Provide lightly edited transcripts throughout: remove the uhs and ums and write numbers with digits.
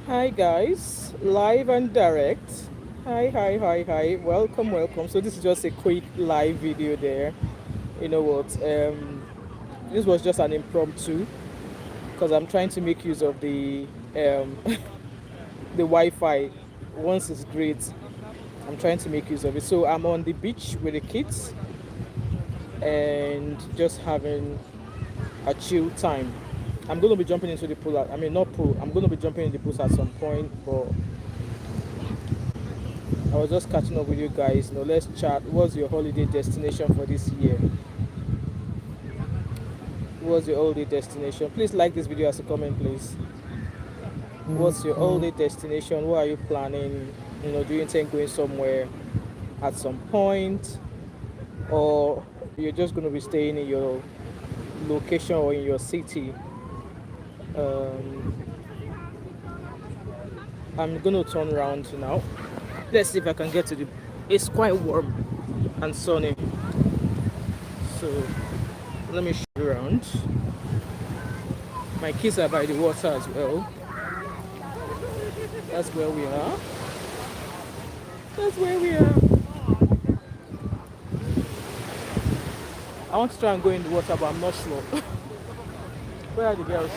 Hi guys, live and direct. Hi. Welcome. So this is just a quick live video there. You know what? This was just an impromptu because I'm trying to make use of the Wi-Fi. Once it's great, I'm trying to make use of it. So I'm on the beach with the kids and just having a chill time. I'm going to be jumping into the pool. I mean, not pool. I'm going to be jumping in the pool at some point, but I was just catching up with you guys. Let's chat. What's your holiday destination for this year? What's your holiday destination? Please like this video as a comment, please. What's your holiday destination? What are you planning? Do you intend going somewhere at some point, or you're just going to be staying in your location or in your city? Um, I'm going to turn around now. Let's see if I can get to the. It's quite warm and sunny, so let me show you around. My kids are by the water as well. That's where we are. That's where we are. I want to try and go in the water, but I'm not sure. Where are the girls?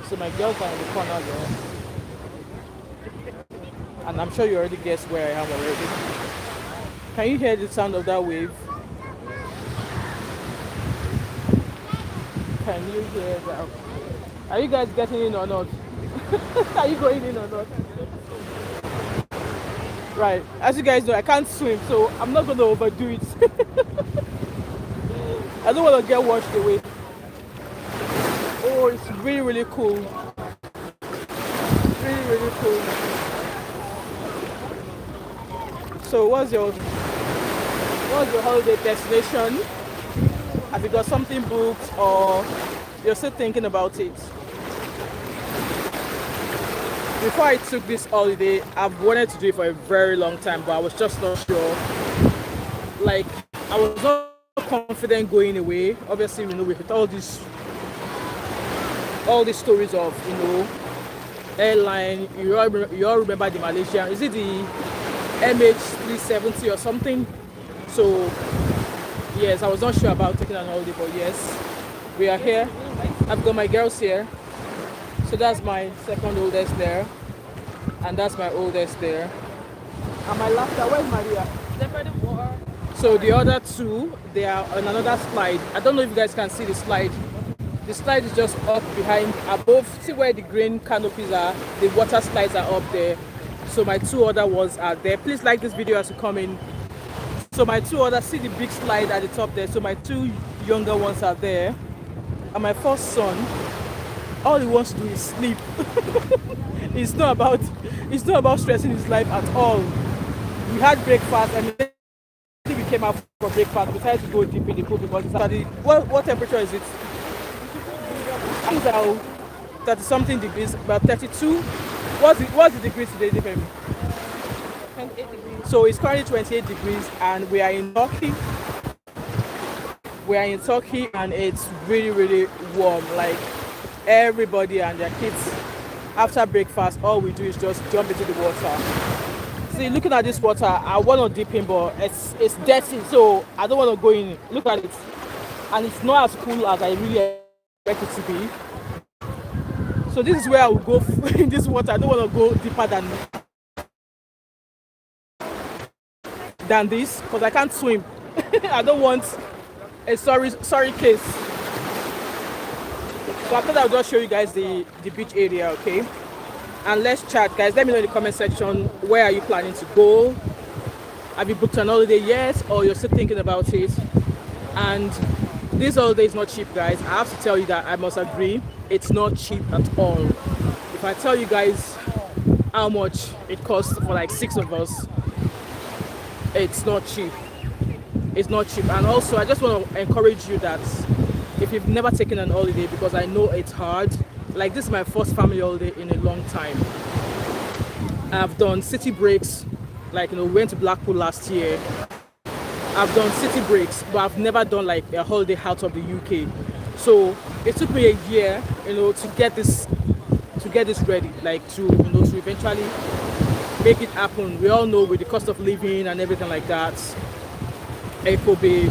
So my girls are in the corner there. And I'm sure you already guessed where I am already. Can you hear the sound of that wave? Can you hear that? Are you guys getting in or not? Are you going in or not? Right. As you guys know, I can't swim, so I'm not going to overdo it. I don't want to get washed away. Oh, it's really cool. Really cool. So what's your holiday destination? Have you got something booked or you're still thinking about it? Before I took this holiday, I've wanted to do it for a very long time, but I was just not sure. Like, I was not confident going away. Obviously, with all these stories of, airline. You all remember the Malaysia. Is it the MH370 or something? So, yes, I was not sure about taking an holiday, but yes, we are here. I've got my girls here. So that's my second oldest there. And that's my oldest there. And my last guy, where's Maria? They're by the water. So the other two, they are on another slide. I don't know if you guys can see the slide. The slide is just up behind, above. See where the green canopies are? The water slides are up there. So my two other ones are there. Please like this video as you come in. So my two other, see the big slide at the top there. So my two younger ones are there. And my first son, all he wants to do is sleep. It's not about stressing his life at all. We had breakfast and we came out for breakfast. We decided to go deep in the pool because it's at what temperature is it? It's about 30 something degrees, about 32. What's the degrees today, Defemi? 28 degrees. So it's currently 28 degrees and we are in Turkey. We are in Turkey and it's really warm. Like, everybody and their kids, after breakfast, all we do is just jump into the water. See, looking at this water, I want to dip in, but it's dirty, so I don't want to go in. Look at it, and it's not as cool as I really expect it to be. So this is where I will go in this water. I don't want to go deeper than this because I can't swim. I don't want a sorry case. So I thought I'll just show you guys the beach area, okay? And let's chat, guys. Let me know in the comment section, where are you planning to go? Have you booked an holiday yet, or you're still thinking about it? And this holiday is not cheap, guys. I have to tell you that I must agree, it's not cheap at all. If I tell you guys how much it costs for like 6 of us, it's not cheap. It's not cheap. And also, I just want to encourage you that if you've never taken an holiday, because I know it's hard, like this is my first family holiday in a long time. I've done city breaks, like we went to Blackpool last year. I've done city breaks, but I've never done like a holiday out of the UK. So it took me a year, to get get this ready, like to, you know, to eventually make it happen. We all know with the cost of living and everything like that, it could be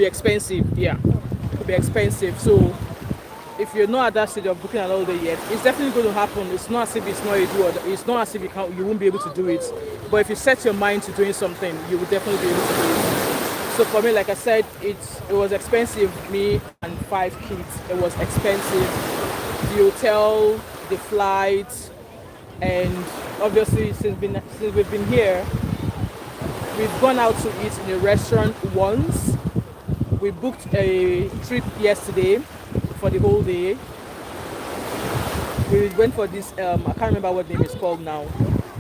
expensive. Yeah, it could be expensive. So if you're not at that stage of booking an holiday yet, it's definitely going to happen. It's not as if it's not a do, or it's not as if you won't be able to do it. But if you set your mind to doing something, you will definitely be able to do it. So for me, like I said, it was expensive. Me and 5 kids, it was expensive. The hotel, the flights, and obviously since we've been here, we've gone out to eat in a restaurant once. We booked a trip yesterday for the whole day. We went for this, I can't remember what name it's called now.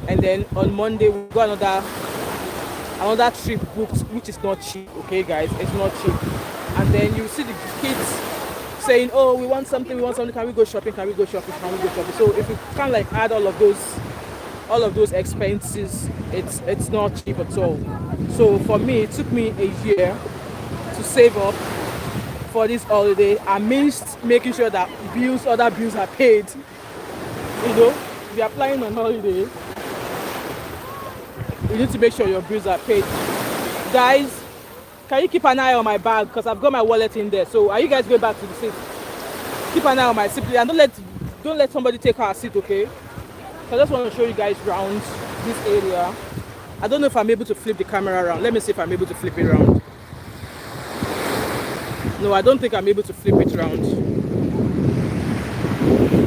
And then on Monday we got another trip booked, which is not cheap, okay guys, it's not cheap. And then you see the kids saying, oh, we want something, can we go shopping, can we go shopping. So if you can like add all of those expenses, it's not cheap at all. So for me, it took me a year to save up for this holiday, amidst making sure that other bills are paid. You know, if you're applying on holiday, you need to make sure your bills are paid. Guys, can you keep an eye on my bag, because I've got my wallet in there. So are you guys going back to the seat? Keep an eye on my seat, please, and don't let somebody take our seat, okay? So I just want to show you guys around this area. I don't know if I'm able to flip the camera around. Let me see if I'm able to flip it around. No, I don't think I'm able to flip it around.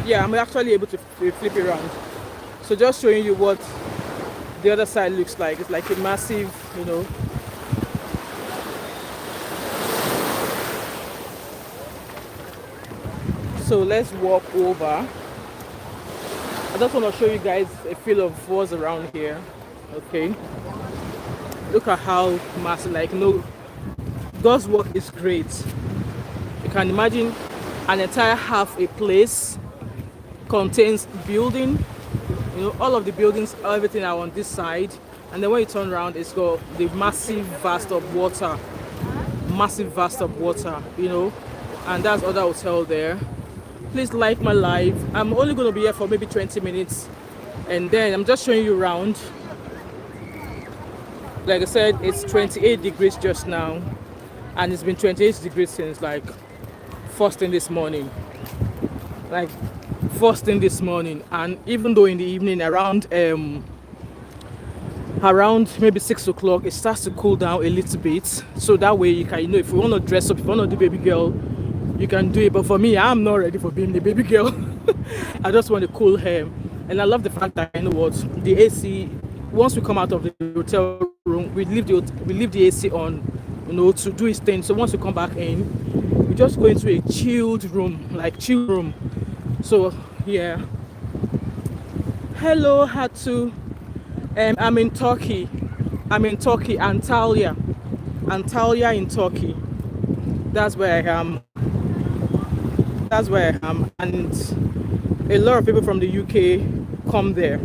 Yeah, I'm actually able to flip it around. So just showing you what the other side looks like. It's like a massive, you know. So let's walk over. I just want to show you guys a feel of what's around here. Okay. Look at how massive, like, no, God's work is great. You can imagine an entire half a place contains building, you know, all of the buildings, everything are on this side, and then when you turn around, it's got the massive vast of water, you know, and that's other hotel there. Please like my live. I'm only going to be here for maybe 20 minutes, and then I'm just showing you around. Like I said, it's 28 degrees just now, and it's been 28 degrees since like first thing this morning, and even though in the evening around maybe 6 o'clock it starts to cool down a little bit, so that way you can, you know, if you want to dress up, if you want to do baby girl, you can do it. But for me, I'm not ready for being the baby girl. I just want a cool hair, and I love the fact that, you know what, the AC, once we come out of the hotel room, we leave the AC on, you know, to do its thing. So once we come back in, we just go into a chilled room. So yeah, hello Hatu. I'm in Turkey, Antalya in Turkey. That's where I am, and a lot of people from the UK come there.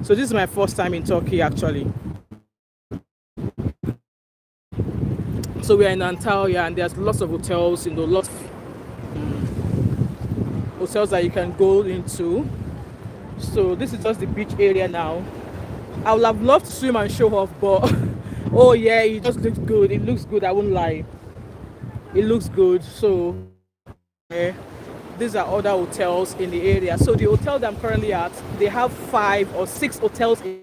So this is my first time in Turkey actually. So we are in Antalya, and there's lots of hotels, you know, lots of hotels that you can go into. So this is just the beach area now. I would have loved to swim and show off, but oh yeah, it just looks good. It looks good, I won't lie. It looks good. So these are other hotels in the area. So the hotel that I'm currently at, they have 5 or 6 hotels in.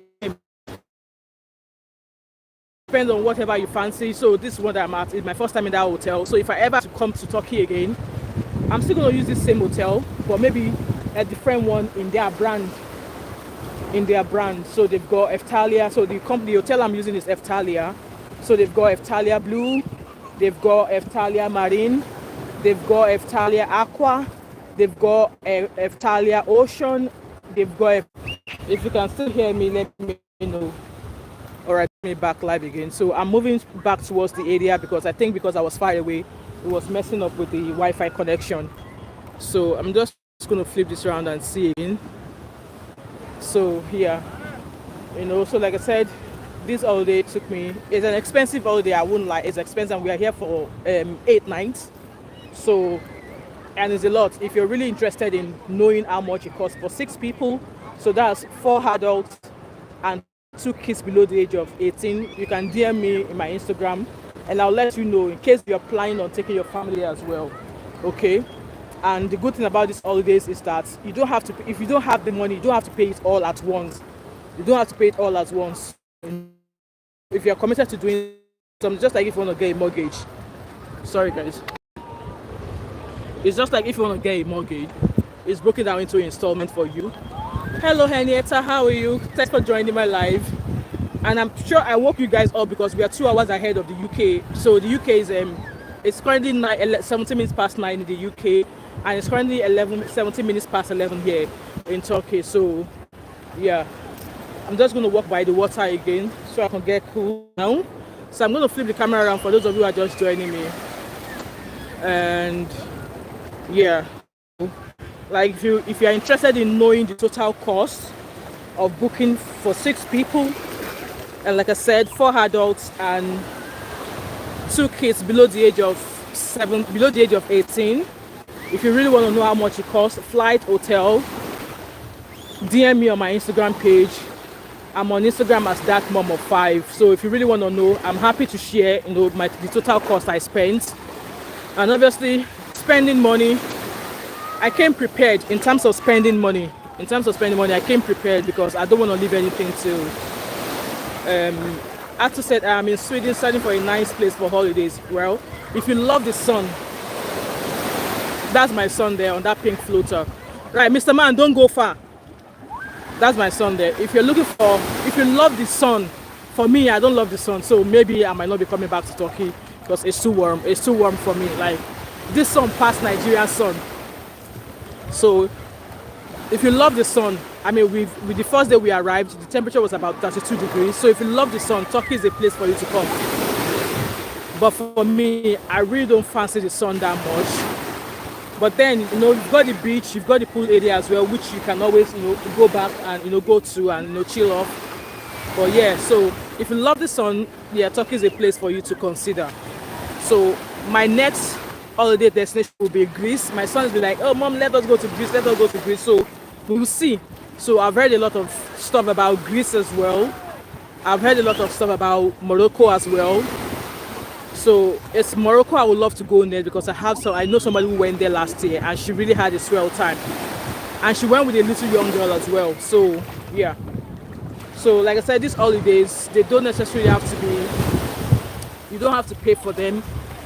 Depends on whatever you fancy. So this one that I'm at is my first time in that hotel. So if I ever come to Turkey again, I'm still going to use this same hotel, but maybe a different one in their brand. So they've got Eftalia. So the hotel I'm using is Eftalia. So they've got Eftalia Blue, they've got Eftalia Marine, they've got Eftalia Aqua, they've got Eftalia Ocean, they've got, if you can still hear me, let me know. Alright, me back live again. So I'm moving back towards the area because I think because I was far away, it was messing up with the Wi-Fi connection. So I'm just going to flip this around and see again. So here, you know, so like I said, this holiday took me, it's an expensive holiday, I wouldn't lie, it's expensive. We are here for 8 nights. So and it's a lot. If you're really interested in knowing how much it costs for 6 people, so that's 4 adults and 2 kids below the age of 18, you can DM me in my Instagram, and I'll let you know in case you're planning on taking your family as well. Okay. And the good thing about these holidays is that you don't have to, if you don't have the money, you don't have to pay it all at once. You don't have to pay it all at once. If you're committed to doing something, just like if you want to get a mortgage. Sorry guys. It's just like if you want to get a mortgage, it's broken down into installment for you. Hello Henrietta, how are you? Thanks for joining my live. And I'm sure I woke you guys up because we are 2 hours ahead of the UK. So the UK is it's currently 17 minutes past 9 in the UK, and it's currently 17 minutes past 11 here in Turkey. So yeah, I'm just going to walk by the water again so I can get cool now. So I'm going to flip the camera around for those of you who are just joining me. And yeah, like if you're interested in knowing the total cost of booking for 6 people, and like I said, 4 adults and 2 kids below the age of 18, if you really want to know how much it costs, flight, hotel, DM me on my Instagram page. I'm on Instagram as Thatmumof5. So if you really want to know, I'm happy to share, the total cost I spent. And obviously, spending money, I came prepared in terms of spending money. I came prepared because I don't want to leave anything to. Atu said I'm in Sweden searching for a nice place for holidays. Well, if you love the sun, that's my son there on that pink floater. Right, Mr. Man, don't go far. That's my son there. If you love the sun, for me, I don't love the sun, so maybe I might not be coming back to Turkey because it's too warm. It's too warm for me. Like, this sun past Nigerian sun. So if you love the sun, I mean, with the first day we arrived, the temperature was about 32 degrees. So if you love the sun, Turkey is a place for you to come. But for me, I really don't fancy the sun that much. But then, you've got the beach, you've got the pool area as well, which you can always, go back and, go to and, chill off. But yeah, so if you love the sun, yeah, Turkey is a place for you to consider. So my next holiday destination will be Greece. My son will be like, oh, Mom, let us go to Greece. So we will see. So I've heard a lot of stuff about Greece as well. I've heard a lot of stuff about Morocco as well. So it's Morocco I would love to go in there because I know somebody who went there last year and she really had a swell time. And she went with a little young girl as well. So yeah. So like I said, these holidays, they don't necessarily have to be, you don't have to pay for them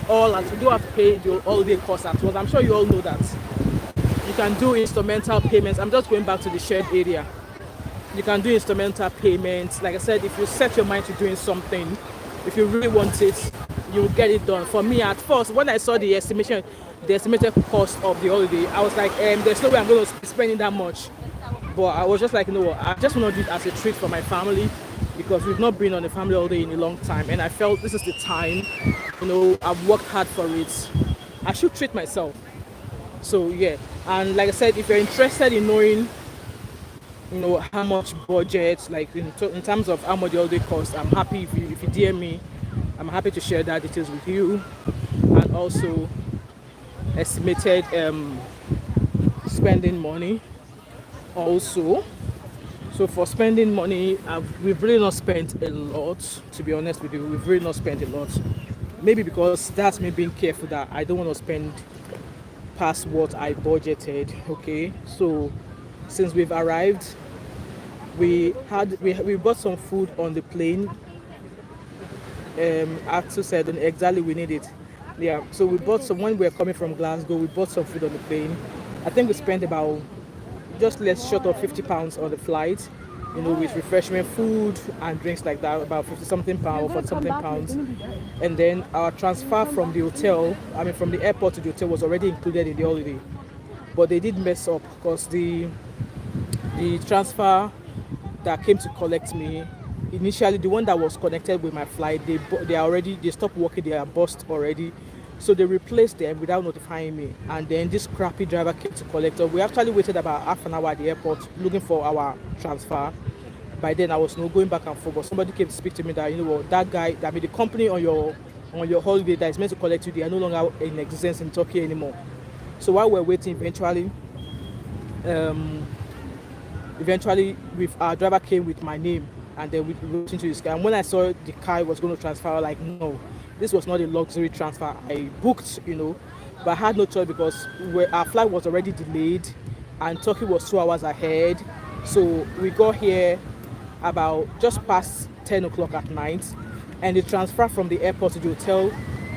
all, and you don't have to pay the holiday cost at once. I'm sure you all know that. You can do instrumental payments. I'm just going back to the shared area. You can do instrumental payments. Like I said, if you set your mind to doing something, if you really want it, you will get it done. For me, at first, when I saw the estimated cost of the holiday, I was like, there's no way I'm going to be spending that much. But I was just like, no, I just want to do it as a treat for my family because we've not been on a family holiday in a long time, and I felt this is the time. I've worked hard for it. I should treat myself. So yeah, and like I said, if you're interested in knowing, how much budget, like in terms of how much the holiday costs, I'm happy if you DM me. I'm happy to share that details with you, and also estimated spending money also. So for spending money, we've really not spent a lot, to be honest with you. We've really not spent a lot. Maybe because that's me being careful that I don't want to spend past what I budgeted. Okay, so since we've arrived, we bought some food on the plane. Axel said exactly we need it. Yeah, so we bought some when we were coming from Glasgow. We bought some food on the plane. I think we spent about just less short of £50 on the flight, with refreshment, food and drinks like that, about 50 something pounds, 40 something pounds. And then our transfer from the hotel, from the airport to the hotel was already included in the holiday. But they did mess up because the transfer that came to collect me, initially the one that was connected with my flight, they stopped working, they are bust already. So they replaced them without notifying me, and then this crappy driver came to collect us. We actually waited about half an hour at the airport looking for our transfer. By then I was going back and forth, but somebody came to speak to me that that guy, the company on your holiday that is meant to collect you, they are no longer in existence in Turkey anymore. So while we're waiting, um, eventually with our driver came with my name, and then we went into his car. And when I saw the car was going to transfer, I was like, no, this was not a luxury transfer. I booked, but I had no choice because our flight was already delayed, and Turkey was 2 hours ahead. So we got here about just past 10 o'clock at night, and the transfer from the airport to the hotel,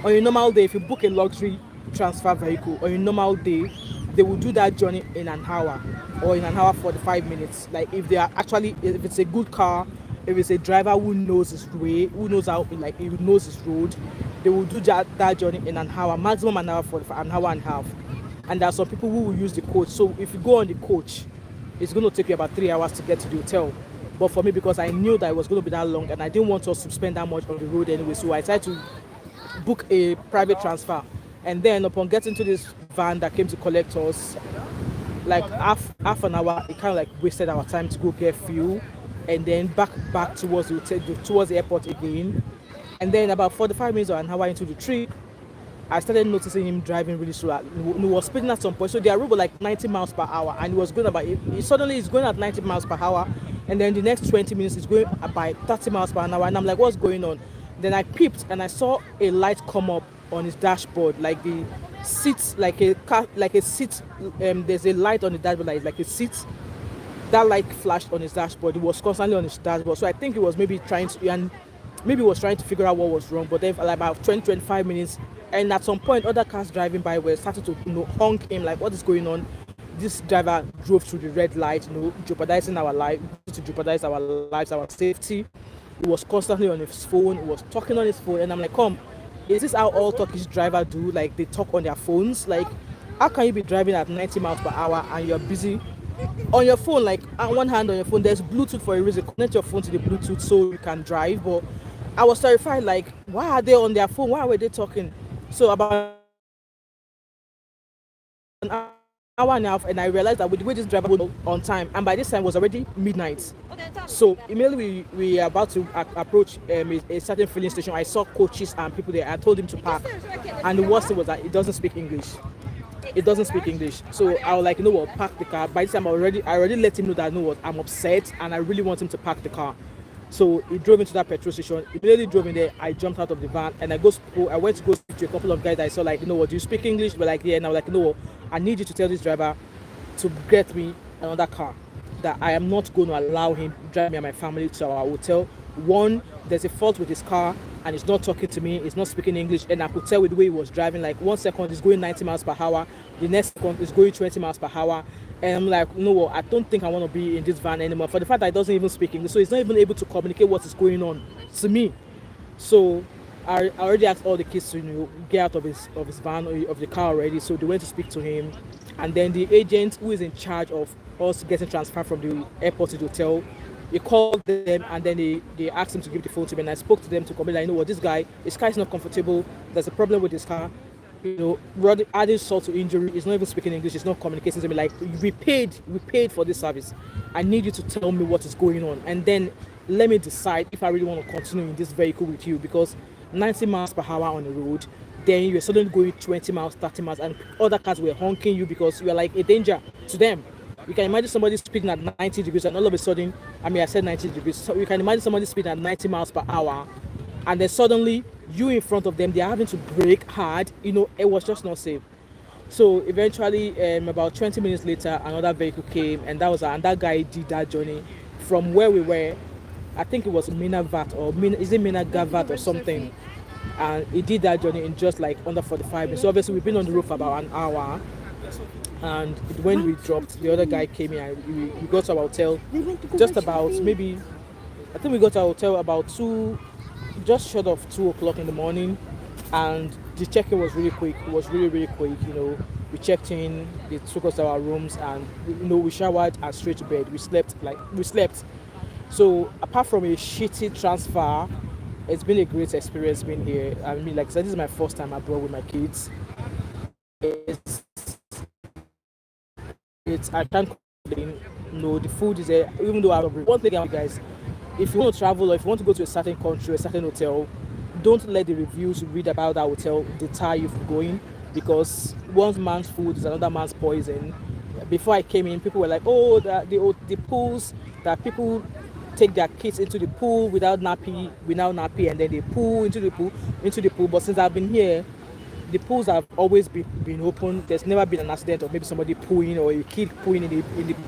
on a normal day, if you book a luxury transfer vehicle on a normal day, they will do that journey in an hour or in an hour 45 minutes. Like if they are actually, if it's a good car, if it's a driver who knows his way, who knows how, like he knows his road, they will do that journey in an hour, maximum an hour 45, an hour and a half. And there are some people who will use the coach. So if you go on the coach, it's going to take you about 3 hours to get to the hotel. But for me, because I knew that it was going to be that long and I didn't want us to spend that much on the road anyway, so I decided to book a private transfer. And then upon getting to this van that came to collect us, like half an hour, it kind of like wasted our time to go get fuel, and then back towards the airport again. And then about 45 minutes or an hour into the trip, I started noticing him driving really slow. He was speeding at some point. So their road was like 90 miles per hour, and he was going about. Suddenly he's going at 90 miles per hour, and then the next 20 minutes he's going by 30 miles per hour. And I'm like, what's going on? Then I peeped and I saw a light come up on his dashboard, like the seats, like a car, like a seat. There's a light on the dashboard, like a seat. That light flashed on his dashboard. He was constantly on his dashboard. So I think he was maybe trying to figure out what was wrong. But then like about 20-25 minutes, and at some point other cars driving by were starting to honk him, like, what is going on? This driver drove through the red light, jeopardizing our life, to jeopardize our lives, our safety. He was constantly on his phone. He was talking on his phone, and I'm like, come, is this how all Turkish drivers do? Like, they talk on their phones? Like, how can you be driving at 90 miles per hour and you're busy on your phone? Like, on one hand on your phone, there's Bluetooth for a reason. Connect your phone to the Bluetooth so you can drive. But I was terrified, like, why are they on their phone? Why were they talking? So about an hour and a half, and I realized that with the way this driver was on time, and by this time it was already midnight. So immediately we are about to approach a certain filling station. I saw coaches and people there. I told him to park, and the worst thing was that it doesn't speak English. It doesn't speak English. So I was like, park the car. By this time I already let him know that I'm upset and I really want him to park the car. So he drove into that petrol station. Immediately drove in there. I jumped out of the van and I went to go speak to a couple of guys that I saw, like, do you speak English? But like, yeah. And I was like, I need you to tell this driver to get me another car, that I am not going to allow him to drive me and my family to our hotel. One, there's a fault with his car and he's not talking to me, he's not speaking English, and I could tell with the way he was driving, like 1 second he's going 90 miles per hour, the next second he's going 20 miles per hour. And I'm like, I don't think I want to be in this van anymore, for the fact that he doesn't even speak English, so he's not even able to communicate what is going on to me. So I already asked all the kids to get out of his van or of the car already, so they went to speak to him. And then the agent who is in charge of us getting transferred from the airport to the hotel, he called them, and then they asked him to give the phone to me, and I spoke to them to complain, like, his car is not comfortable, there's a problem with his car, adding salt to injury, he's not even speaking English, he's not communicating to me, like, we paid for this service, I need you to tell me what is going on, and then let me decide if I really want to continue in this vehicle with you, because 90 miles per hour on the road, then you're suddenly going 20 miles, 30 miles, and other cars were honking you because you are like a danger to them. You can imagine somebody speeding at 90 degrees, and all of a sudden, I said 90 degrees, so you can imagine somebody speeding at 90 miles per hour, and then suddenly you in front of them, they're having to brake hard. It was just not safe. So eventually, about 20 minutes later, another vehicle came, and that guy did that journey from where we were. I think it was Minavat or Minagavat or something, and he did that journey in just like under 45 minutes. So obviously we've been on the road for about an hour, and when we dropped, the other guy came in and we got to our hotel just about I think we got to our hotel about just short of 2 o'clock in the morning, and the check-in was really quick. It was really, really quick. We checked in, they took us to our rooms, and we showered and straight to bed. We slept. So apart from a shitty transfer, it's been a great experience being here. Like I said, this is my first time abroad with my kids. I can't complain. The food is there, even though one thing, guys, if you want to travel or if you want to go to a certain country, a certain hotel, don't let the reviews you read about that hotel deter you from going. because one man's food is another man's poison. Before I came in, people were like, "Oh, the pools that people take their kids into the pool without nappy, without nappy, and then they pool into the pool." But since I've been here, the pools have always been open. There's never been an accident or maybe somebody pooing or a kid pooing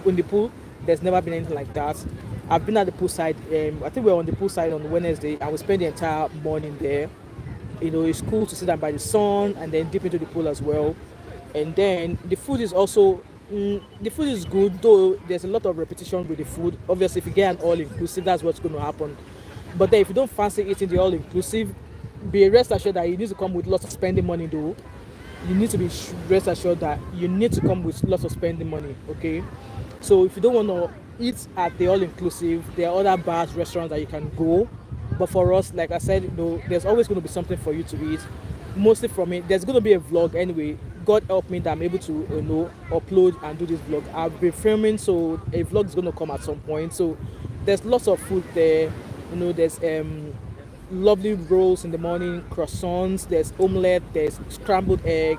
in the pool. There's never been anything like that. I've been at the poolside. I think we were on the poolside on Wednesday, and we spent the entire morning there. It's cool to sit down by the sun and then dip into the pool as well. And then the food is also the food is good, though there's a lot of repetition with the food. Obviously, if you get an all inclusive, that's what's going to happen. But then if you don't fancy eating the all inclusive, be rest assured that you need to come with lots of spending money though. You need to be rest assured that you need to come with lots of spending money, okay? So if you don't want to eat at the all inclusive, there are other bars, restaurants that you can go. But for us, like I said, there's always going to be something for you to eat. Mostly from it, there's going to be a vlog anyway. God help me that I'm able to upload and do this vlog. I've been filming, so a vlog is going to come at some point. So there's lots of food there. There's lovely rolls in the morning, croissants, there's omelette, there's scrambled egg,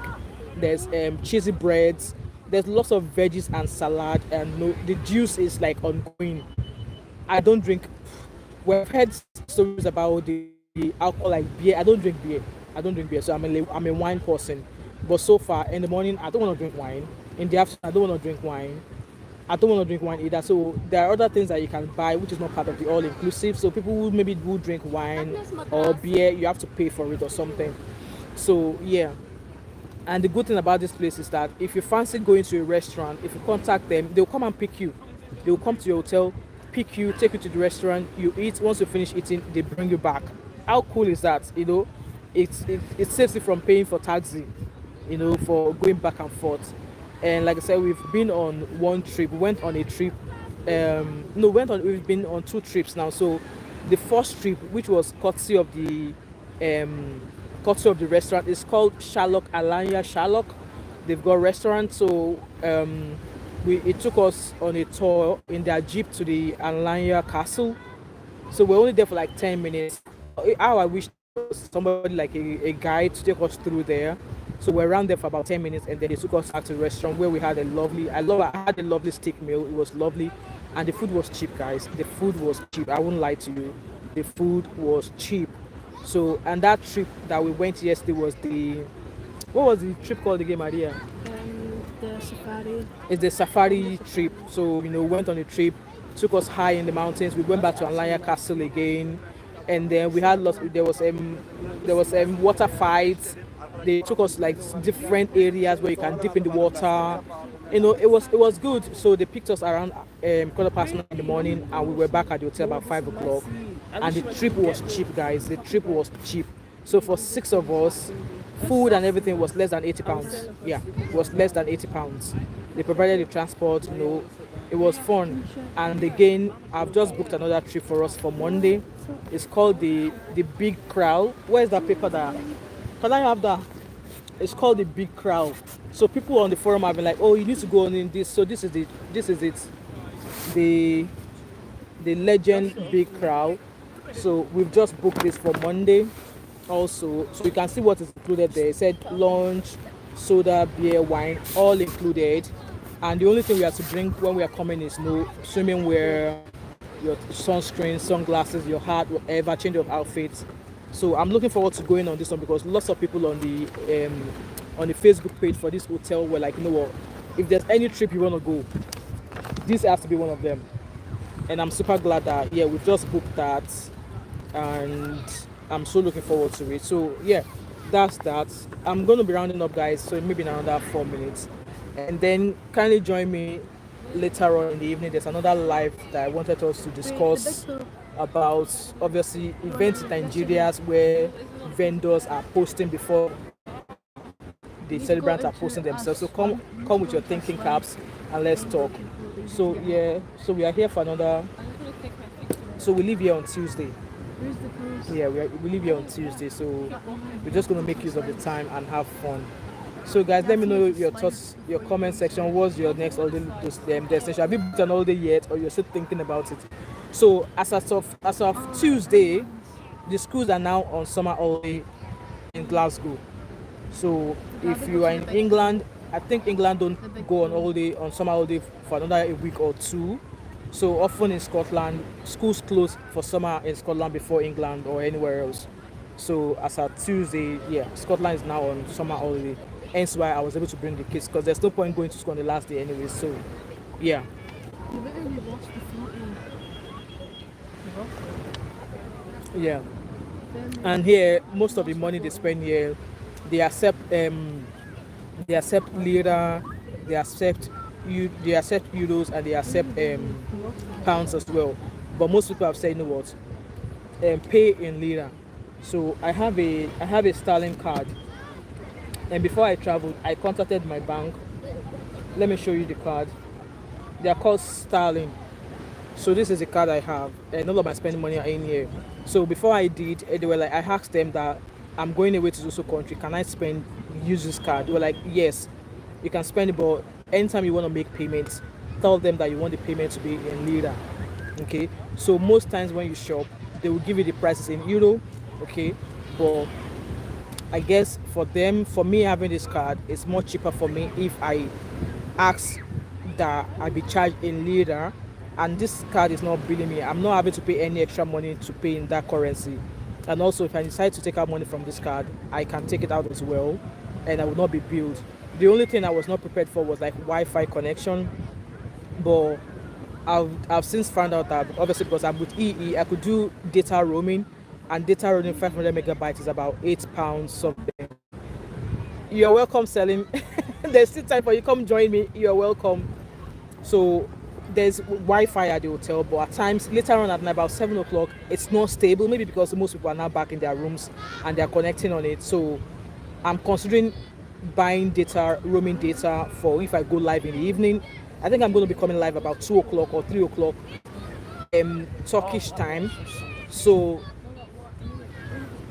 there's cheesy breads, there's lots of veggies and salad, and the juice is like ongoing. I don't drink. We've heard stories about the alcohol like beer. I don't drink beer. So I'm a wine person. But so far in the morning, I don't want to drink wine. In the afternoon, I don't want to drink wine. I don't want to drink wine either. So there are other things that you can buy which is not part of the all inclusive. So people who maybe will drink wine or beer, you have to pay for it or something. So yeah. And the good thing about this place is that if you fancy going to a restaurant, if you contact them, they'll come and pick you. They'll come to your hotel, pick you, take you to the restaurant, you eat. Once you finish eating, they bring you back. How cool is that? It saves you from paying for taxi, for going back and forth. And like I said, we've been on one trip. We went on a trip. We've been on two trips now. So the first trip, which was courtesy of the restaurant, is called Alanya Sherlock. They've got restaurants. So it took us on a tour in their jeep to the Alanya Castle. So we're only there for like 10 minutes. How I wish there was somebody like a guide to take us through there. So we're around there for about 10 minutes, and then they took us back to the restaurant where we had I had a lovely steak meal. It was lovely, and the food was cheap, guys. The food was cheap. I won't lie to you. The food was cheap. So, and that trip that we went yesterday was what was the trip called again, Maria? The safari. It's the safari trip. So, went on a trip, took us high in the mountains. We went back to Alanya Castle again, and then we had there was water fights. They took us like different areas where you can dip in the water. It was good. So they picked us around 9:15 in the morning, and we were back at the hotel about 5 o'clock. And the trip was cheap, guys. The trip was cheap. So for 6 of us, food and everything was less than £80. Yeah, it was less than £80. They provided the transport. It was fun. And again, I've just booked another trip for us for Monday. It's called the Big Crowd. Where's that paper that? Can I have that? It's called the Big Crowd. So people on the forum have been like, "Oh, you need to go on in this." So this is it. The legend Big Crowd. So we've just booked this for Monday. Also, so you can see what is included there. It said lunch, soda, beer, wine, all included. And the only thing we have to bring when we are coming is swimming wear, your sunscreen, sunglasses, your hat, whatever, change of outfits. So I'm looking forward to going on this one because lots of people on the Facebook page for this hotel were like, what? If there's any trip you want to go, this has to be one of them. And I'm super glad that we've just booked that, and I'm so looking forward to it. So yeah, that's that. I'm going to be rounding up, guys. So maybe in another 4 minutes, and then kindly join me later on in the evening. There's another live that I wanted us to discuss about obviously events in Nigeria where vendors are posting before the celebrants are posting themselves. So come with your thinking caps and let's talk. So so we are here for another. So we leave here on Tuesday. Yeah, we leave here on Tuesday. So we're just gonna make use of the time and have fun. So guys, let me know your thoughts, your comment section. What's your next holiday destination? Have you booked an holiday yet, or you're still thinking about it? So as of Tuesday, the schools are now on summer holiday in Glasgow. So if you are in England, I think England don't go on holiday on summer holiday for another a week or two. So often in Scotland, schools close for summer in Scotland before England or anywhere else. So as at Tuesday, yeah, Scotland is now on summer holiday. Hence why I was able to bring the kids because there's no point going to school on the last day anyway. So yeah, You literally watched the photo. yeah. And here, most of the money they spend here, they accept they accept lira, they accept they accept euros, and they accept pounds as well. But most people have said, you know what, pay in lira. So I have a sterling card, and before I traveled, I contacted my bank. Let me show you the card. They are called sterling. So this is the card I have, and all of my spending money are in here. So before I did, they were like, I asked them that I'm going away to so country. Can I use this card? They were like, yes, you can spend it, but anytime you want to make payments, tell them that you want the payment to be in lira. Okay. So most times when you shop, they will give you the prices in euro. Okay, but I guess for me having this card, it's more cheaper for me if I ask that I be charged in lira, and this card is not billing me. I'm not having to pay any extra money to pay in that currency. And also, if I decide to take out money from this card, I can take it out as well, and I will not be billed. The only thing I was not prepared for was like Wi-Fi connection, but I've since found out that obviously because I'm with EE, I could do data roaming, and data roaming 500 megabytes is about £8 something. You're welcome, selling. There's still time for you. Come join me. You're welcome. So there's Wi-Fi at the hotel, but at times later on at night, about 7 o'clock, it's not stable. Maybe because most people are now back in their rooms and they're connecting on it. So I'm considering buying data, roaming data for if I go live in the evening. I think I'm going to be coming live about 2 o'clock or 3 o'clock, Turkish time. So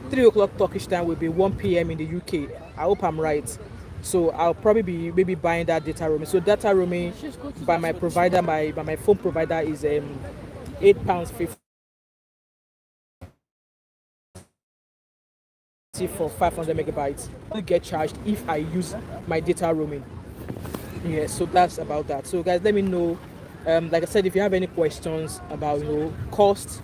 3 o'clock Turkish time will be 1 p.m. in the UK. I hope I'm right. So I'll probably be maybe buying that data roaming. So data roaming by my provider, by my phone provider is £8.50 for 500 megabytes. I get charged if I use my data roaming. Yeah, so that's about that. So guys, let me know. Like I said, if you have any questions about cost,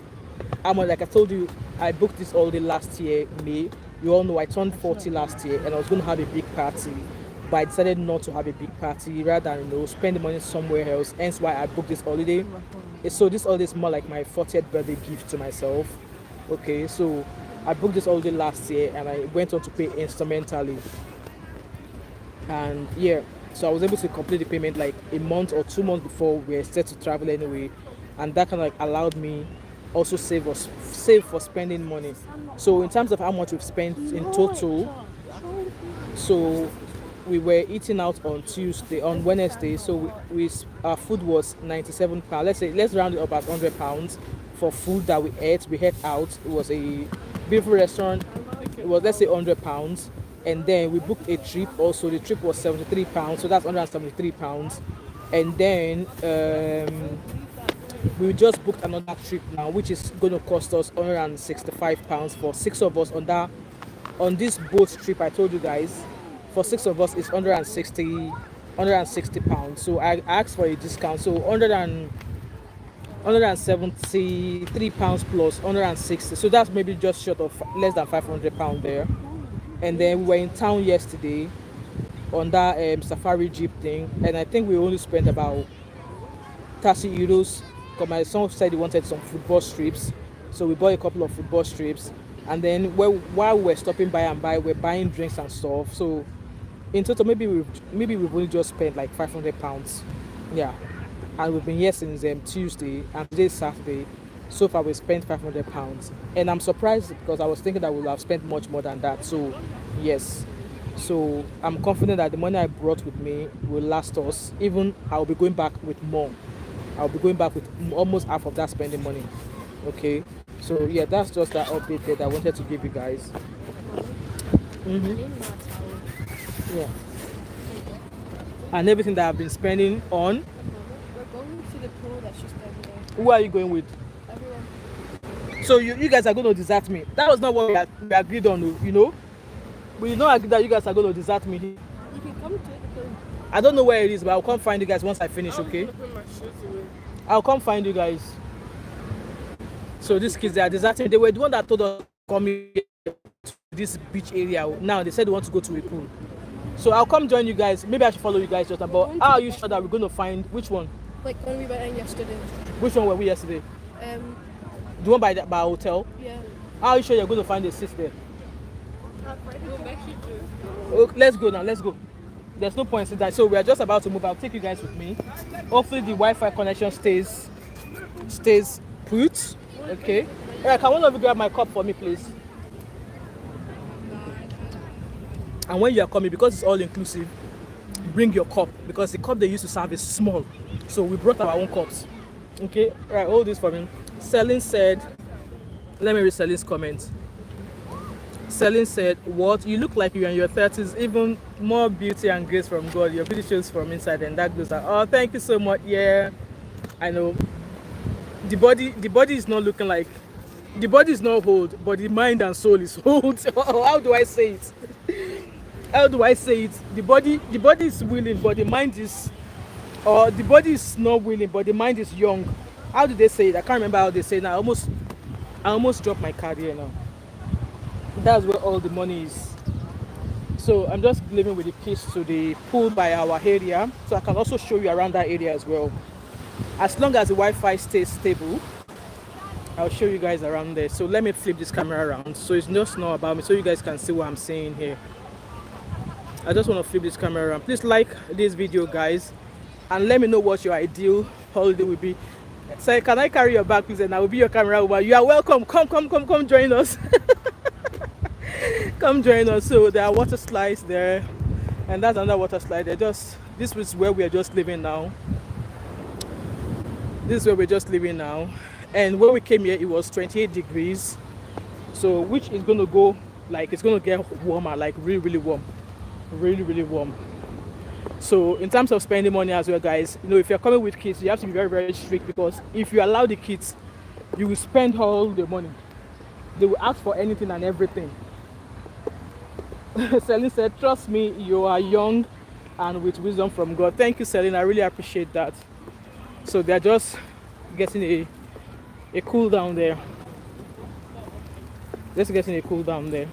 like I told you, I booked this holiday last year, May. You all know I turned 40 last year, and I was going to have a big party, but I decided not to have a big party rather than spend the money somewhere else. Hence why I booked this holiday. So this holiday is more like my 40th birthday gift to myself. Okay, so I booked this holiday last year, and I went on to pay instrumentally. And yeah, so I was able to complete the payment like a month or 2 months before we were set to travel anyway, and that kind of like allowed me also save for spending money. So in terms of how much we've spent in total, so we were eating out on Wednesday. So our food was £97. Let's round it up at £100 for food that we ate. We ate out. It was a beautiful restaurant. It was, let's say, £100. And then we booked a trip also. The trip was £73, so that's £173. And then we just booked another trip now, which is going to cost us £165 for 6 of us on this boat trip. I told you guys, for 6 of us it's £160. So I asked for a discount, so £173 plus 160, so that's maybe just short of less than £500 there. And then we were in town yesterday on that safari jeep thing, and I think we only spent about 30 euros because my son said he wanted some football strips, so we bought a couple of football strips. And then while we were stopping by we're buying drinks and stuff. So in total, maybe we've only just spent like £500. Yeah, and we've been here since Tuesday, and today's Saturday. So far we spent £500, and I'm surprised because I was thinking that we'll have spent much more than that. So yes, so I'm confident that the money I brought with me will last us. Even I'll be going back with more. I'll be going back with almost half of that spending money. Okay, so yeah, that's just that update that I wanted to give you guys. Yeah, and everything that I've been spending on. We're going to the pool that's just over there. Who are you going with? Everyone. So you guys are going to desert me. That was not what we agreed on, you know. We know that you guys are going to desert me. You can come to it. I don't know where it is, but I'll come find you guys once I finish, okay? Put my shoes away. I'll come find you guys. So these kids, they are deserting. They were the one that told us to come here to this beach area. Now they said they want to go to a pool. So I'll come join you guys. Maybe I should follow you guys just about. How are you sure that we're going to find which one? Like when we went in yesterday. Which one were we yesterday? The one by our hotel? Yeah. How are you sure you're going to find a seat there? We'll make you do. Oh, let's go now. Let's go. There's no point in that. So we are just about to move. I'll take you guys with me. Hopefully the Wi-Fi connection stays put. Okay. Alright, can one of you grab my cup for me, please? And when you are coming, because it's all inclusive, bring your cup because the cup they used to serve is small. So we brought our own cups. Okay. Alright, hold this for me. Selin said, let me read Selin's comment. Selin said, what? You look like you're in your 30s, even more beauty and grace from God. Your beauty shows from inside, and that goes out. Oh, thank you so much. Yeah, I know. The body is not looking like, the body is not old, but the mind and soul is old. How do I say it? How do I say it? The body is willing, but the mind is, or the body is not willing, but the mind is young. How do they say it? I can't remember how they say it now. I almost dropped my card here now. That's where all the money is. So I'm just leaving with the keys to the pool by our area, so I can also show you around that area as well. As long as the Wi-Fi stays stable, I'll show you guys around there. So let me flip this camera around so it's just not about me, so you guys can see what I'm saying here. I just want to flip this camera around. Please like this video, guys, and let me know what your ideal holiday will be. So can I carry your bag, please, and I will be your camera over. You are welcome. Come join us. Come join us. So there are water slides there, and that's another water slide. This is where we are just living now. This is where we're just living now. And when we came here, it was 28 degrees. So which is going to go, like, it's going to get warmer, like really warm. Really warm. So in terms of spending money as well, guys, you know, if you're coming with kids, you have to be very strict, because if you allow the kids, you will spend all the money. They will ask for anything and everything. Celine said, trust me, you are young and with wisdom from God. Thank you, Celine. I really appreciate that. So they're just getting a cool down there. Just getting a cool down there.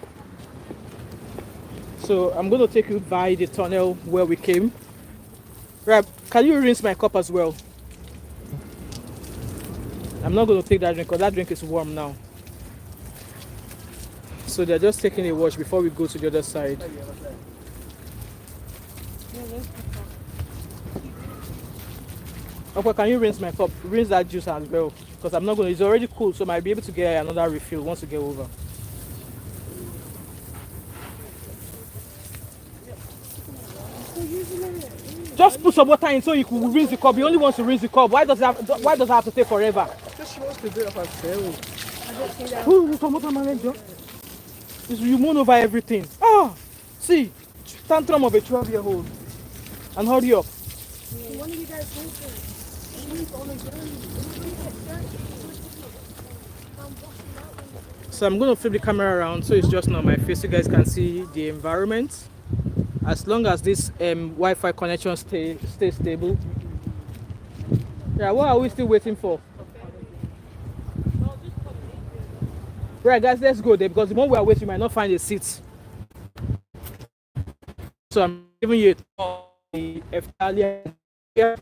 So I'm going to take you by the tunnel where we came. Right, can you rinse my cup as well? I'm not going to take that drink because that drink is warm now. So they're just taking a wash before we go to the other side. Okay, can you rinse my cup? Rinse that juice as well, because I'm not going to, it's already cool, so I might be able to get another refill once we get over. Just put some water in so you can rinse the cup. He only wants to rinse the cup. Why does it have to take forever? Just she wants to do it herself. I don't see that. Who some water, man? You moan over everything. Ah, see, tantrum of a 12-year-old. And hurry up. One of you guys So I'm going to flip the camera around so it's just not my face. You guys can see the environment. As long as this Wi-Fi connection stays stable. Yeah, what are we still waiting for? Right, guys, let's go there, because the moment we are waiting, we might not find a seat. So I'm giving you the Eftalia. There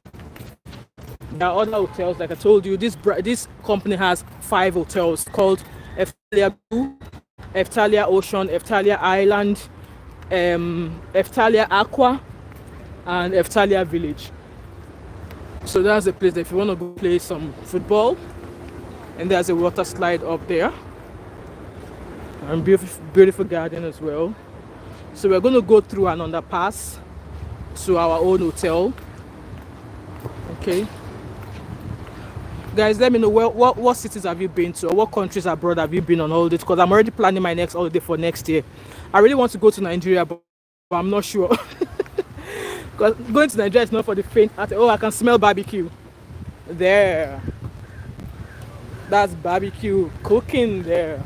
are other hotels, like I told you. This company has 5 hotels called Eftalia Blue, Eftalia Ocean, Eftalia Island, Eftalia Aqua, and Eftalia Village. So that's the place if you want to go play some football. And there's a water slide up there, and beautiful garden as well. So we're going to go through an underpass to our own hotel. Okay, guys, let me know what cities have you been to, or what countries abroad have you been on holiday, because I'm already planning my next holiday for next year. I really want to go to Nigeria, but I'm not sure. Because going to Nigeria is not for the faint hearted. Oh, I can smell barbecue there. That's barbecue cooking there.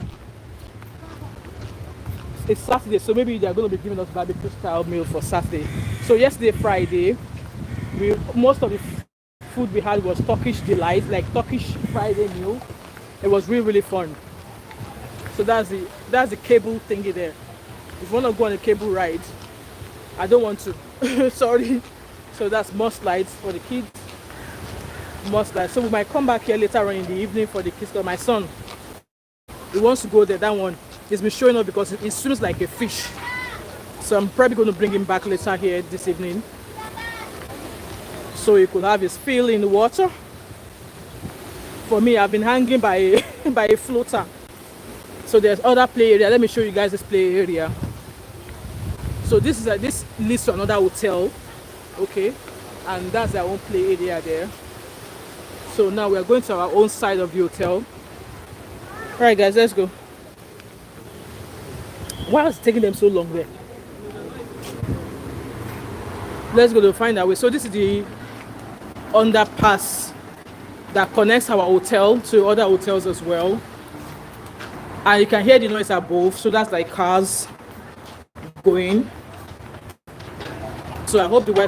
it's Saturday, so maybe they're going to be giving us barbecue style meal for Saturday. So yesterday, Friday, most of the food we had was Turkish delight, like Turkish Friday meal. It was really fun. So that's the cable thingy there. If you want to go on a cable ride, I don't want to. Sorry. So that's more slides for the kids. More slides. So we might come back here later on in the evening for the kids. Because my son, he wants to go there. That one, he's been showing up because it swims like a fish. So I'm probably going to bring him back later here this evening, so he could have his fill in the water. For me, I've been hanging by a, by a floater. So there's other play area. Let me show you guys this play area. So this leads to another hotel, okay, and that's our own play area there. So now we are going to our own side of the hotel. All right, guys, let's go. Why is it taking them so long there? Let's go to find our way. So this is the underpass that connects our hotel to other hotels as well, and you can hear the noise above. So that's like cars going. So I hope the weather